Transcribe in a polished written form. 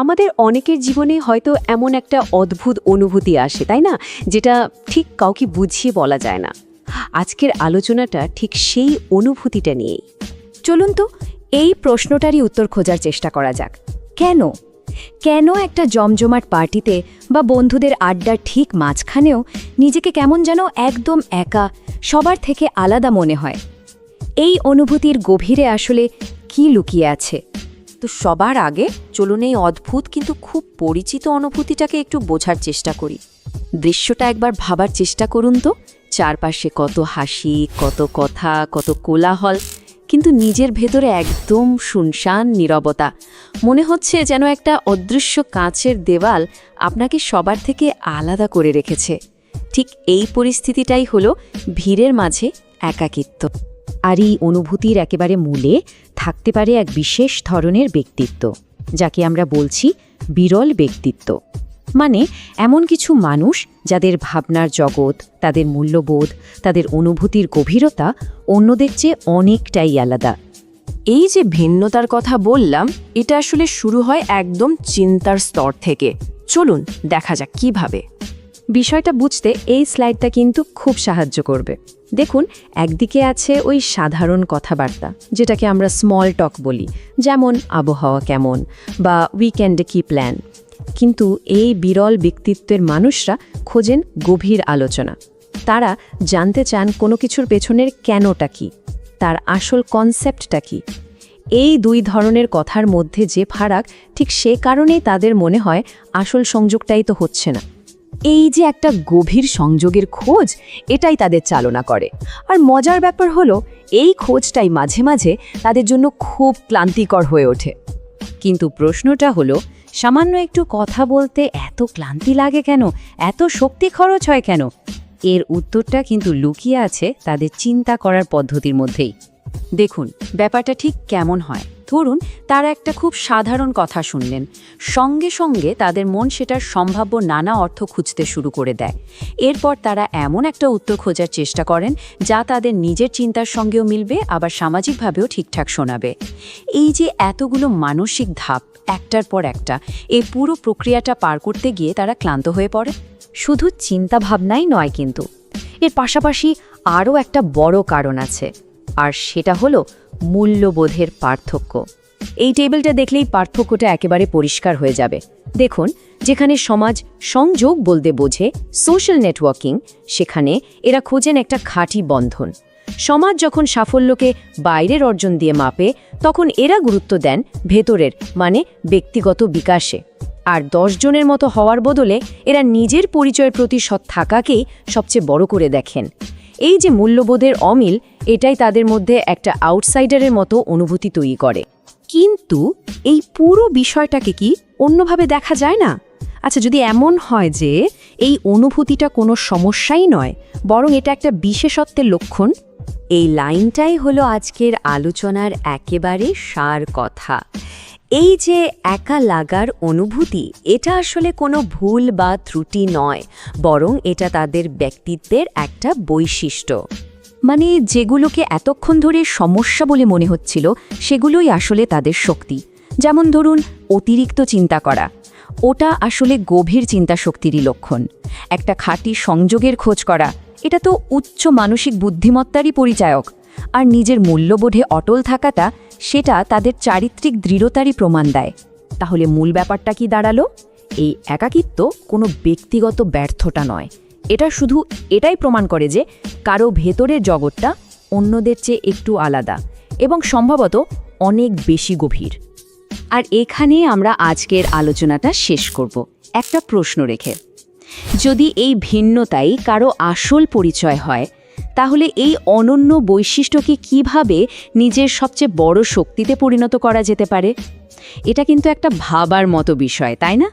আমাদের অনেকের জীবনে হয়তো এমন একটা অদ্ভুত অনুভূতি আসে, তাই না, যেটা ঠিক কাউকে বুঝিয়ে বলা যায় না। আজকের আলোচনাটা ঠিক সেই অনুভূতিটা নিয়েই। চলুন তো এই প্রশ্নটারই উত্তর খোঁজার চেষ্টা করা যাক। কেন কেন একটা জমজমাট পার্টিতে বা বন্ধুদের আড্ডার ঠিক মাঝখানেও নিজেকে কেমন যেন একদম একা, সবার থেকে আলাদা মনে হয়? এই অনুভূতির গভীরে আসলে কি লুকিয়ে আছে? তো সবার আগে চলুন এই অদ্ভুত কিন্তু খুব পরিচিত অনুভূতিটাকে একটু বোঝার চেষ্টা করি। দৃশ্যটা একবার ভাবার চেষ্টা করুন তো। চারপাশে কত হাসি, কত কথা, কত কোলাহল, কিন্তু নিজের ভেতরে একদম শুনশান নীরবতা। মনে হচ্ছে যেন একটা অদৃশ্য কাঁচের দেওয়াল আপনাকে সবার থেকে আলাদা করে রেখেছে। ঠিক এই পরিস্থিতিটাই হলো ভিড়ের মাঝে একাকিত্ব। আর এই অনুভূতির একেবারে মূলে থাকতে পারে এক বিশেষ ধরনের ব্যক্তিত্ব, যাকে আমরা বলছি বিরল ব্যক্তিত্ব। মানে এমন কিছু মানুষ যাদের ভাবনার জগৎ, তাদের মূল্যবোধ, তাদের অনুভূতির গভীরতা অন্যদের চেয়ে অনেকটাই আলাদা। এই যে ভিন্নতার কথা বললাম, এটা আসলে শুরু হয় একদম চিন্তার স্তর থেকে। চলুন দেখা যাক কিভাবে। বিষয়টা বুঝতে এই স্লাইডটা কিন্তু খুব সাহায্য করবে। দেখুন, একদিকে আছে ওই সাধারণ কথাবার্তা, যেটাকে আমরা স্মল টক বলি, যেমন আবহাওয়া কেমন বা উইকেন্ডে কি প্ল্যান। কিন্তু এই বিরল ব্যক্তিত্বের মানুষরা খোঁজেন গভীর আলোচনা। তারা জানতে চান কোনো কিছুর পেছনের কেনটা কি, তার আসল কনসেপ্টটা কি। এই দুই ধরনের কথার মধ্যে যে ফারাক, ঠিক সে কারণেই তাদের মনে হয় আসল সংযোগটাই তো হচ্ছে না। এই যে একটা গভীর সংযোগের খোঁজ, এটাই তাদের চালনা করে। আর মজার ব্যাপার হলো, এই খোঁজটাই মাঝে মাঝে তাদের জন্য খুব ক্লান্তিকর হয়ে ওঠে। কিন্তু প্রশ্নটা হলো, সামান্য একটু কথা বলতে এত ক্লান্তি লাগে কেন, এত শক্তি খরচ হয় কেন? এর উত্তরটা কিন্তু লুকিয়ে আছে তাদের চিন্তা করার পদ্ধতির মধ্যেই। দেখুন ব্যাপারটা ঠিক কেমন হয়। ধরুন তারা একটা খুব সাধারণ কথা শুনলেন, সঙ্গে সঙ্গে তাদের মন সেটার সম্ভাব্য নানা অর্থ খুঁজতে শুরু করে দেয়। এরপর তারা এমন একটা উত্তর খোঁজার চেষ্টা করেন যা তাদের নিজের চিন্তার সঙ্গেও মিলবে, আবার সামাজিকভাবেও ঠিকঠাক শোনাবে। এই যে এতগুলো মানসিক ধাপ একটার পর একটা, এই পুরো প্রক্রিয়াটা পার করতে গিয়ে তারা ক্লান্ত হয়ে পড়ে। শুধু চিন্তা ভাবনাই নয়, কিন্তু এর পাশাপাশি আরও একটা বড় কারণ আছে, আর সেটা হলো মূল্যবোধের পার্থক্য। এই টেবিলটা দেখলেই পার্থক্যটা একেবারে পরিষ্কার হয়ে যাবে। দেখুন, যেখানে সমাজ সংযোগ বলতে বোঝে সোশ্যাল নেটওয়ার্কিং, সেখানে এরা খোঁজেন একটা খাঁটি বন্ধন। সমাজ যখন সাফল্যকে বাইরের অর্জন দিয়ে মাপে, তখন এরা গুরুত্ব দেন ভেতরের, মানে ব্যক্তিগত বিকাশে। আর 10 জনের মতো হওয়ার বদলে এরা নিজের পরিচয়ের প্রতি সৎ থাকাকেই সবচেয়ে বড় করে দেখেন। এই যে মূল্যবোধের অমিল, এটাই তাদের মধ্যে একটা আউটসাইডারের মতো অনুভূতি তৈরি করে। কিন্তু এই পুরো বিষয়টাকে কি অন্যভাবে দেখা যায় না? আচ্ছা, যদি এমন হয় যে এই অনুভূতিটা কোনো সমস্যাই নয়, বরং এটা একটা বিশেষত্বের লক্ষণ? এই লাইনটাই হলো আজকের আলোচনার একেবারে সার কথা। এই যে একা লাগার অনুভূতি, এটা আসলে কোনো ভুল বা ত্রুটি নয়, বরং এটা তাদের ব্যক্তিত্বের একটা বৈশিষ্ট্য। মানে যেগুলোকে এতক্ষণ ধরে সমস্যা বলে মনে হচ্ছিল, সেগুলোই আসলে তাদের শক্তি। যেমন ধরুন, অতিরিক্ত চিন্তা করা, ওটা আসলে গভীর চিন্তা শক্তিরই লক্ষণ। একটা খাঁটি সংযোগের খোঁজ করা, এটা তো উচ্চ মানসিক বুদ্ধিমত্তারই পরিচায়ক। আর নিজের মূল্যবোধে অটল থাকাটা, সেটা তাদের চারিত্রিক দৃঢ়তারই প্রমাণ দেয়। তাহলে মূল ব্যাপারটা কি দাঁড়ালো? এই একাকিত্ব কোনো ব্যক্তিগত ব্যর্থতা নয়, এটা শুধু এটাই প্রমাণ করে যে কারো ভেতরের জগৎটা অন্যদের চেয়ে একটু আলাদা এবং সম্ভবত অনেক বেশি গভীর। আর এখানে আমরা আজকের আলোচনাটা শেষ করব একটা প্রশ্ন রেখে। যদি এই ভিন্নতাই কারো আসল পরিচয় হয়, তাহলে এই অনন্য বৈশিষ্ট্যকে কিভাবে নিজের সবচেয়ে বড় শক্তিতে পরিণত করা যেতে পারে? এটা কিন্তু একটা ভাবার মতো বিষয়, তাই না?